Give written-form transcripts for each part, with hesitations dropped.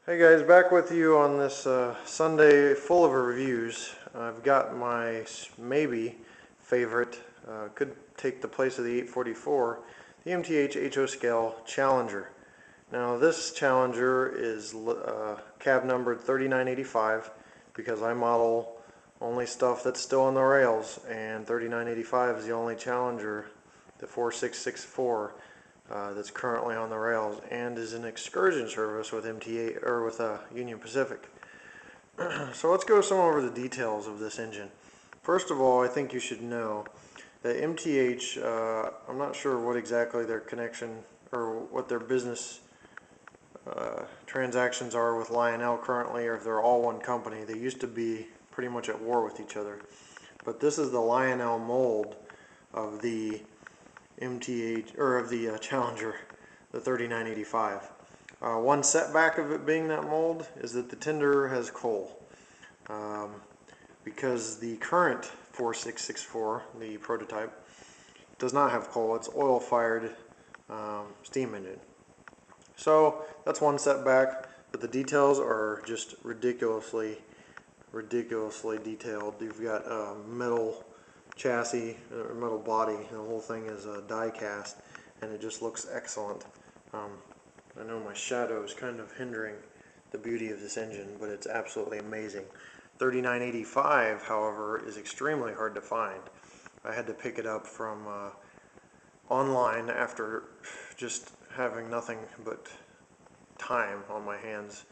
Hey guys, back with you on this Sunday full of reviews. I've got my maybe favorite, could take the place of the 844, the MTH HO scale Challenger. Now this Challenger is cab numbered 3985 because I model only stuff that's still on the rails, and 3985 is the only Challenger, the 4664, that's currently on the rails and is in excursion service with MTA or with Union Pacific. So let's go some over the details of this engine. First of all, I think you should know that MTH, I'm not sure what exactly their connection or what their business transactions are with Lionel currently, or if they're all one company. They used to be pretty much at war with each other. But this is the Lionel mold of the MTH, or of the Challenger, the 3985. One setback of it being that mold is that the tender has coal. Because the current 4664, the prototype, does not have coal. It's oil-fired steam engine. So that's one setback, but the details are just ridiculously detailed. You've got a metal chassis, or metal body, and the whole thing is die cast, and it just looks excellent. I know my shadow is kind of hindering the beauty of this engine, but it's absolutely amazing. 3985, however, is extremely hard to find. I had to pick it up from online after just having nothing but time on my hands.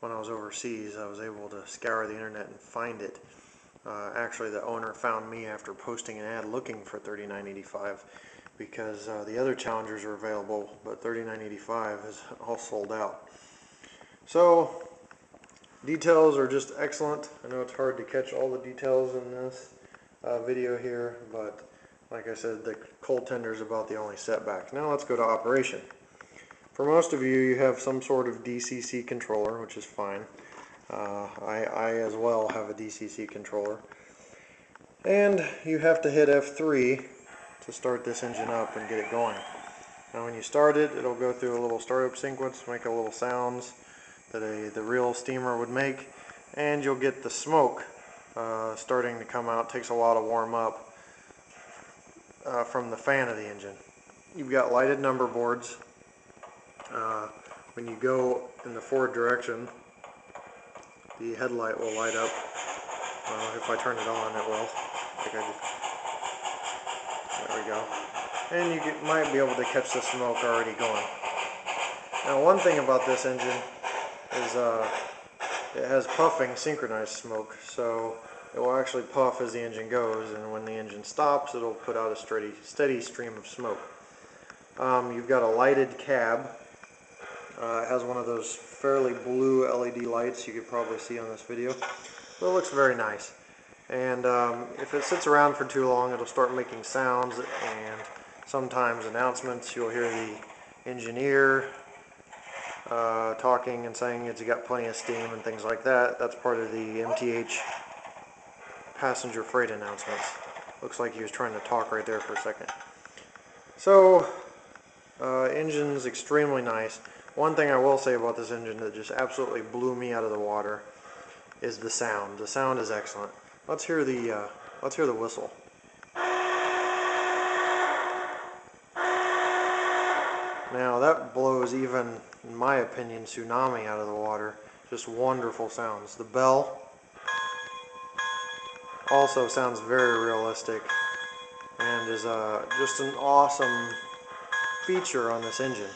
When I was overseas, I was able to scour the internet and find it. Actually, the owner found me after posting an ad looking for 3985 because the other Challengers are available, but 3985 is all sold out. So details are just excellent. I know it's hard to catch all the details in this video here, but like I said, the coal tender is about the only setback. Now let's go to operation. For most of you, you have some sort of DCC controller, which is fine. I as well have a DCC controller. And you have to hit F3 to start this engine up and get it going. Now when you start it, it'll go through a little startup sequence, make a little sounds that the real steamer would make, and you'll get the smoke starting to come out. It takes a while to warm up from the fan of the engine. You've got lighted number boards. When you go in the forward direction, the headlight will light up. If I turn it on, it will. There we go. And you might be able to catch the smoke already going. Now, one thing about this engine is it has puffing synchronized smoke, so it will actually puff as the engine goes, and when the engine stops, it'll put out a steady stream of smoke. You've got a lighted cab. It has one of those fairly blue LED lights you could probably see on this video. But it looks very nice. And if it sits around for too long, it'll start making sounds, and sometimes announcements. You'll hear the engineer talking and saying it's got plenty of steam and things like that. That's part of the MTH passenger freight announcements. Looks like he was trying to talk right there for a second. So, engine's extremely nice. One thing I will say about this engine that just absolutely blew me out of the water is the sound. The sound is excellent. Let's hear the whistle. Now that blows even, in my opinion, tsunami out of the water. Just wonderful sounds. The bell also sounds very realistic and is just an awesome feature on this engine.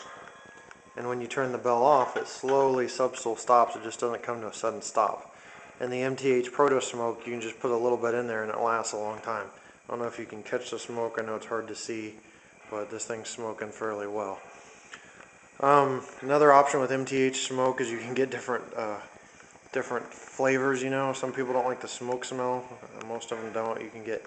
And when you turn the bell off, it slowly substill stops. It just doesn't come to a sudden stop. And the MTH Proto Smoke, you can just put a little bit in there and it lasts a long time. I don't know if you can catch the smoke. I know it's hard to see, but this thing's smoking fairly well. Another option with MTH smoke is you can get different flavors. You know, some people don't like the smoke smell. Most of them don't. You can get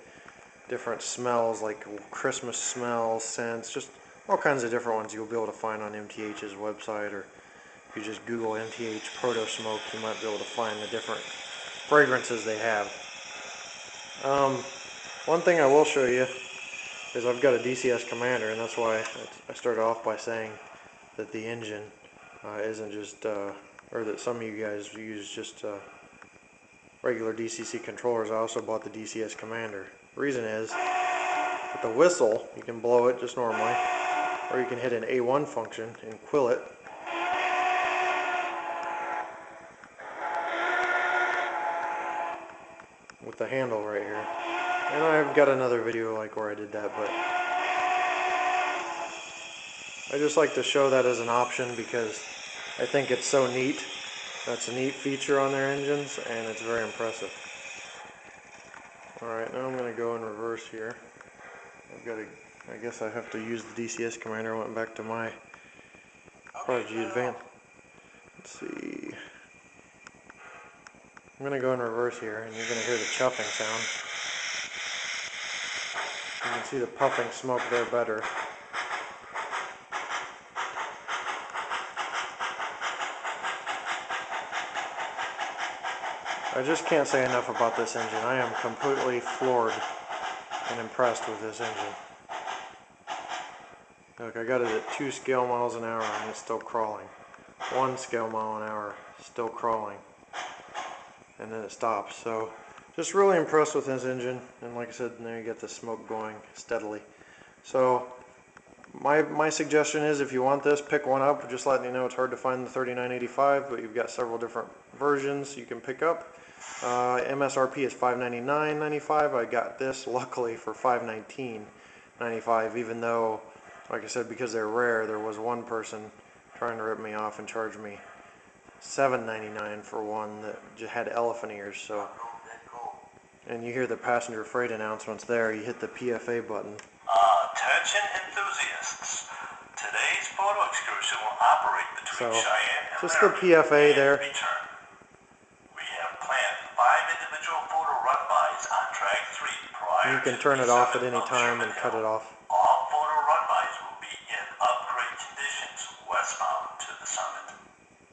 different smells like Christmas smells, scents, just all kinds of different ones you'll be able to find on MTH's website, or if you just Google MTH Proto Smoke, you might be able to find the different fragrances they have. One thing I will show you is I've got a DCS Commander, and that's why I started off by saying that the engine isn't just or that some of you guys use just regular DCC controllers. I also bought the DCS Commander. The reason is, with the whistle, you can blow it just normally, or you can hit an A1 function and quill it. With the handle right here. And I've got another video like where I did that, but I just like to show that as an option because I think it's so neat. That's a neat feature on their engines, and it's very impressive. Alright, now I'm going to go in reverse here. I guess I have to use the DCS Commander. I went back to my Prodigy Advance. Let's see. I'm going to go in reverse here, and you're going to hear the chuffing sound. You can see the puffing smoke there better. I just can't say enough about this engine. I am completely floored and impressed with this engine. Look, I got it at 2 scale miles an hour and it's still crawling. 1 scale mile an hour, still crawling. And then it stops. So, just really impressed with this engine. And like I said, there you get the smoke going steadily. So, my suggestion is, if you want this, pick one up. Just letting you know, it's hard to find the 3985, but you've got several different versions you can pick up. MSRP is $599.95. I got this luckily for $519.95, even though, like I said, because they're rare, there was one person trying to rip me off and charge me $7.99 for one that just had elephant ears. So, and you hear the passenger freight announcements there. You hit the PFA button. Attention enthusiasts. Today's photo excursion will operate between Cheyenne and just the PFA there. Return. We have planned 5 individual photo run-bys on track 3 prior. You can turn it off at any time and cut it off. All photo run-bys will be in upgrade conditions westbound to the summit.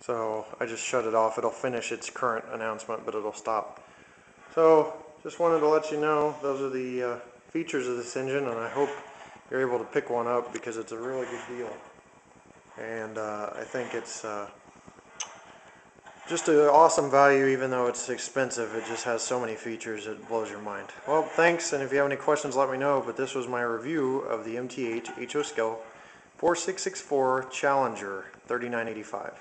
So I just shut it off. It'll finish its current announcement, but it'll stop. So just wanted to let you know those are the features of this engine, and I hope you're able to pick one up because it's a really good deal. And I think it's just an awesome value. Even though it's expensive, it just has so many features it blows your mind. Well, thanks, and if you have any questions, let me know. But this was my review of the MTH HO Scale 4664 Challenger 3985.